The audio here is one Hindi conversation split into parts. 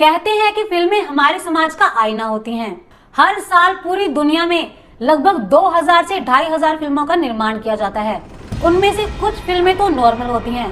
कहते हैं कि फिल्में हमारे समाज का आईना होती हैं। हर साल पूरी दुनिया में लगभग 2000 से 2500 फिल्मों का निर्माण किया जाता है। उनमें से कुछ फिल्में तो नॉर्मल होती हैं,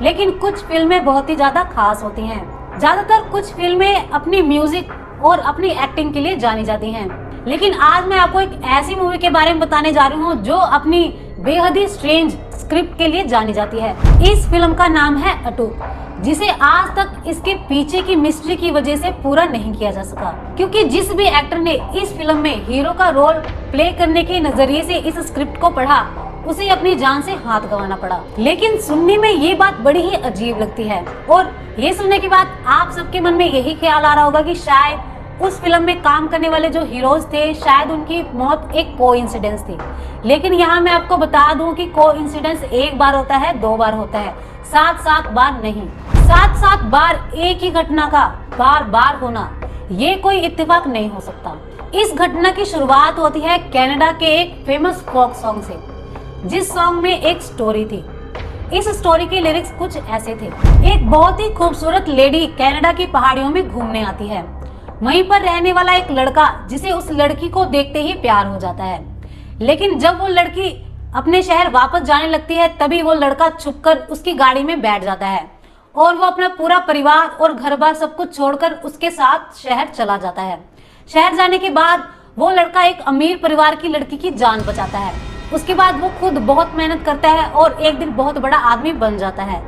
लेकिन कुछ फिल्में बहुत ही ज्यादा खास होती हैं। ज्यादातर कुछ फिल्में अपनी म्यूजिक और अपनी एक्टिंग के लिए जानी जाती हैं। लेकिन आज मैं आपको एक ऐसी मूवी के बारे में बताने जा रही हूँ जो अपनी बेहद ही स्ट्रेंज स्क्रिप्ट के लिए जानी जाती है। इस फिल्म का नाम है अटूक, जिसे आज तक इसके पीछे की मिस्ट्री की वजह से पूरा नहीं किया जा सका, क्योंकि जिस भी एक्टर ने इस फिल्म में हीरो का रोल प्ले करने के नजरिए से इस स्क्रिप्ट को पढ़ा, उसे अपनी जान से हाथ गंवाना पड़ा। लेकिन सुनने में ये बात बड़ी ही अजीब लगती है, और ये सुनने के बाद आप सबके मन में यही ख्याल आ रहा होगा कि शायद उस फिल्म में काम करने वाले जो हीरोज थे, शायद उनकी मौत एक कोइंसिडेंस थी। लेकिन यहाँ मैं आपको बता दूं कि कोइंसिडेंस एक बार होता है, 2 बार होता है, 7-7 बार नहीं। 7-7 बार एक ही घटना का बार बार होना, ये कोई इत्तेफाक नहीं हो सकता। इस घटना की शुरुआत होती है कनाडा के एक फेमस फोक सॉन्ग से, जिस सॉन्ग में एक स्टोरी थी। इस स्टोरी के लिरिक्स कुछ ऐसे थे। एक बहुत ही खूबसूरत लेडी कनाडा की पहाड़ियों में घूमने आती है। वहीं पर रहने वाला एक लड़का, जिसे उस लड़की को देखते ही प्यार हो जाता है। लेकिन जब वो लड़की अपने शहर वापस जाने लगती है, तभी वो लड़का छुपकर उसकी गाड़ी में बैठ जाता है और वो अपना पूरा परिवार और घर बार सब कुछ छोड़कर उसके साथ शहर चला जाता है। शहर जाने के बाद वो लड़का एक अमीर परिवार की लड़की की जान बचाता है। उसके बाद वो खुद बहुत मेहनत करता है और एक दिन बहुत बड़ा आदमी बन जाता है।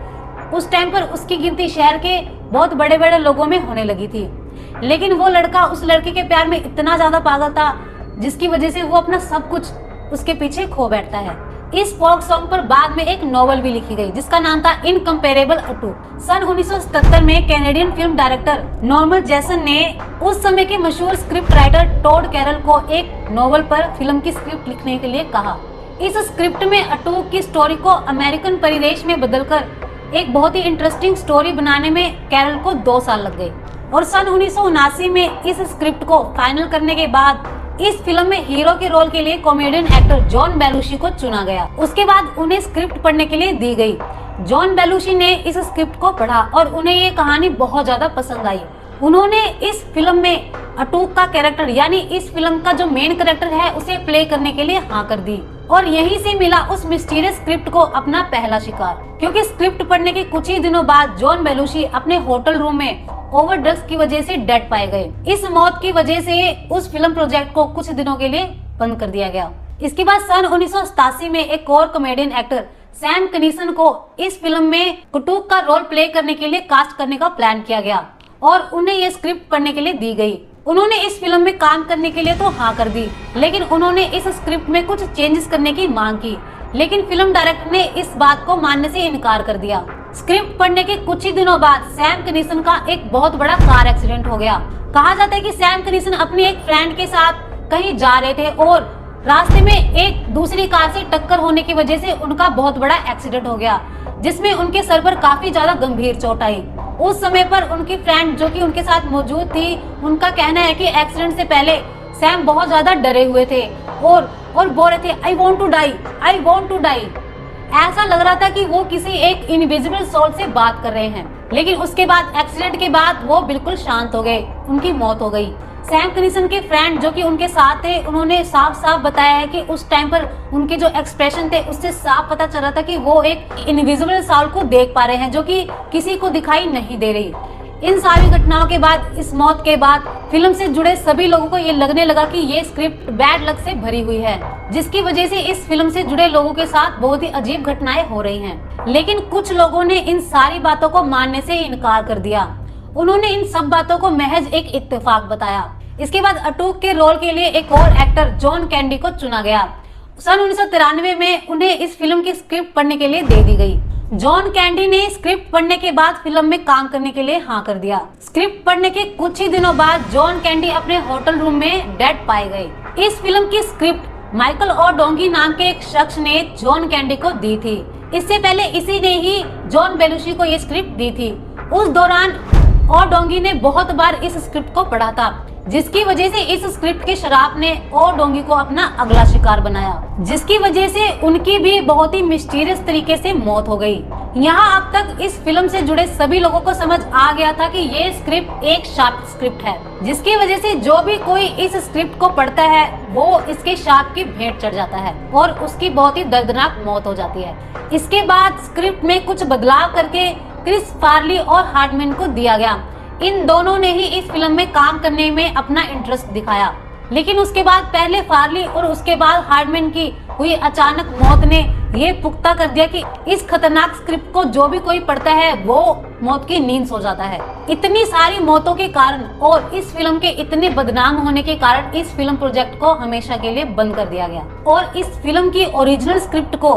उस टाइम पर उसकी गिनती शहर के बहुत बड़े बड़े लोगों में होने लगी थी। लेकिन वो लड़का उस लड़की के प्यार में इतना ज्यादा पागल था, जिसकी वजह से वो अपना सब कुछ उसके पीछे खो बैठता है। इस फोक सॉन्ग पर बाद में एक नॉवल भी लिखी गई, जिसका नाम था इनकम्पेरेबल अटूक। सन 1977 में Canadian film director Norman Jason ने उस समय के मशहूर स्क्रिप्ट राइटर टॉड कैरल को एक नॉवल पर फिल्म की स्क्रिप्ट लिखने के लिए कहा। इस स्क्रिप्ट में अटूक की स्टोरी को अमेरिकन परिवेश में बदलकर एक बहुत ही इंटरेस्टिंग स्टोरी बनाने में कैरल को 2 साल लग गए, और सन 1979 में इस स्क्रिप्ट को फाइनल करने के बाद इस फिल्म में हीरो के रोल के लिए कॉमेडियन एक्टर जॉन बेलुशी को चुना गया। उसके बाद उन्हें स्क्रिप्ट पढ़ने के लिए दी गई। जॉन बेलुशी ने इस स्क्रिप्ट को पढ़ा और उन्हें ये कहानी बहुत ज्यादा पसंद आई। उन्होंने इस फिल्म में अटूक का कैरेक्टर, यानी इस फिल्म का जो मेन कैरेक्टर है, उसे प्ले करने के लिए हाँ कर दी, और यहीं से मिला उस मिस्टीरियस स्क्रिप्ट को अपना पहला शिकार। क्योंकि स्क्रिप्ट पढ़ने के कुछ ही दिनों बाद जॉन बेलुशी अपने होटल रूम में ओवर ड्रग्स की वजह से डेड पाए गए। इस मौत की वजह से उस फिल्म प्रोजेक्ट को कुछ दिनों के लिए बंद कर दिया गया। इसके बाद सन 1987 में एक और कॉमेडियन एक्टर सैम कनीसन को इस फिल्म में अटूक का रोल प्ले करने के लिए कास्ट करने का प्लान किया गया, और उन्हें ये स्क्रिप्ट पढ़ने के लिए दी गई। उन्होंने इस फिल्म में काम करने के लिए तो हाँ कर दी, लेकिन उन्होंने इस स्क्रिप्ट में कुछ चेंजेस करने की मांग की। लेकिन फिल्म डायरेक्टर ने इस बात को मानने से इनकार कर दिया। स्क्रिप्ट पढ़ने के कुछ ही दिनों बाद सैम कनीसन का एक बहुत बड़ा कार एक्सीडेंट हो गया। कहा जाता है कि सैम कनीसन अपने एक फ्रेंड के साथ कहीं जा रहे थे और रास्ते में एक दूसरी कार से टक्कर होने की वजह से उनका बहुत बड़ा एक्सीडेंट हो गया, जिसमें उनके सर पर काफी ज्यादा गंभीर चोट आई। उस समय पर उनकी फ्रेंड जो कि उनके साथ मौजूद थी, उनका कहना है कि एक्सीडेंट से पहले सैम बहुत ज्यादा डरे हुए थे और बोल रहे थे, I want to die, I want to die. ऐसा लग रहा था कि वो किसी एक इनविजिबल सोल से बात कर रहे हैं। लेकिन उसके बाद एक्सीडेंट के बाद वो बिल्कुल शांत हो गए, उनकी मौत हो गई। सैम कनीसन के फ्रेंड जो कि उनके साथ थे, उन्होंने साफ साफ बताया है कि उस टाइम पर उनके जो एक्सप्रेशन थे, उससे साफ पता चल रहा था कि वो एक इनविजिबल सोल को देख पा रहे हैं, जो कि किसी को दिखाई नहीं दे रही। इन सारी घटनाओं के बाद, इस मौत के बाद फिल्म से जुड़े सभी लोगों को ये लगने लगा कि ये स्क्रिप्ट बैड लक से भरी हुई है, जिसकी वजह से इस फिल्म से जुड़े लोगों के साथ बहुत ही अजीब घटनाएं हो रही हैं। लेकिन कुछ लोगों ने इन सारी बातों को मानने से इनकार कर दिया। उन्होंने इन सब बातों को महज एक इत्तेफाक बताया। इसके बाद अटूक के रोल के लिए एक और एक्टर जॉन कैंडी को चुना गया। सन 1993 में उन्हें इस फिल्म की स्क्रिप्ट पढ़ने के लिए दे दी गई। जॉन कैंडी ने स्क्रिप्ट पढ़ने के बाद फिल्म में काम करने के लिए हाँ कर दिया। स्क्रिप्ट पढ़ने के कुछ ही दिनों बाद जॉन कैंडी अपने होटल रूम में डेड पाए गए। इस फिल्म की स्क्रिप्ट माइकल और डोंगी नाम के एक शख्स ने जॉन कैंडी को दी थी। इससे पहले इसी ने ही जॉन बेलुशी को ये स्क्रिप्ट दी थी। उस दौरान और डोंगी ने बहुत बार इस स्क्रिप्ट को पढ़ा था, जिसकी वजह से इस स्क्रिप्ट के श्राप ने ओ डोंगी को अपना अगला शिकार बनाया, जिसकी वजह से उनकी भी बहुत ही मिस्टीरियस तरीके से मौत हो गई। यहाँ अब तक इस फिल्म से जुड़े सभी लोगों को समझ आ गया था कि ये स्क्रिप्ट एक शाप स्क्रिप्ट है, जिसकी वजह से जो भी कोई इस स्क्रिप्ट को पढ़ता है वो इसके शाप की भेंट चढ़ जाता है और उसकी बहुत ही दर्दनाक मौत हो जाती है। इसके बाद स्क्रिप्ट में कुछ बदलाव करके क्रिस फार्ली और हार्टमैन को दिया गया। इन दोनों ने ही इस फिल्म में काम करने में अपना इंटरेस्ट दिखाया, लेकिन उसके बाद पहले फार्ली और उसके बाद हार्टमैन की हुई अचानक मौत ने ये पुख्ता कर दिया कि इस खतरनाक स्क्रिप्ट को जो भी कोई पढ़ता है वो मौत की नींद सो जाता है। इतनी सारी मौतों के कारण और इस फिल्म के इतने बदनाम होने के कारण इस फिल्म प्रोजेक्ट को हमेशा के लिए बंद कर दिया गया और इस फिल्म की ओरिजिनल स्क्रिप्ट को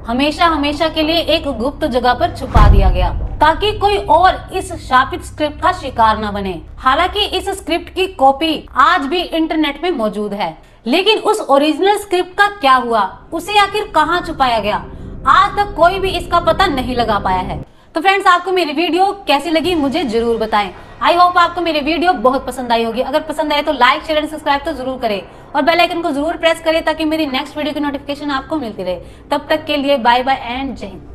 हमेशा के लिए एक गुप्त जगह पर छुपा दिया गया, ताकि कोई और इस शापित स्क्रिप्ट का शिकार न बने। हालांकि इस स्क्रिप्ट की कॉपी आज भी इंटरनेट में मौजूद है, लेकिन उस ओरिजिनल स्क्रिप्ट का क्या हुआ, उसे आखिर कहां छुपाया गया, आज तक कोई भी इसका पता नहीं लगा पाया है। तो फ्रेंड्स, आपको मेरी वीडियो कैसी लगी मुझे जरूर बताएं। आई होप आपको मेरी वीडियो बहुत पसंद आई होगी। अगर पसंद आए तो लाइक, शेयर एंड सब्सक्राइब तो जरूर करें और बेल आइकन को जरूर प्रेस करें ताकि मेरी नेक्स्ट वीडियो की नोटिफिकेशन आपको मिलती रहे। तब तक के लिए बाय बाय एंड जय हिंद।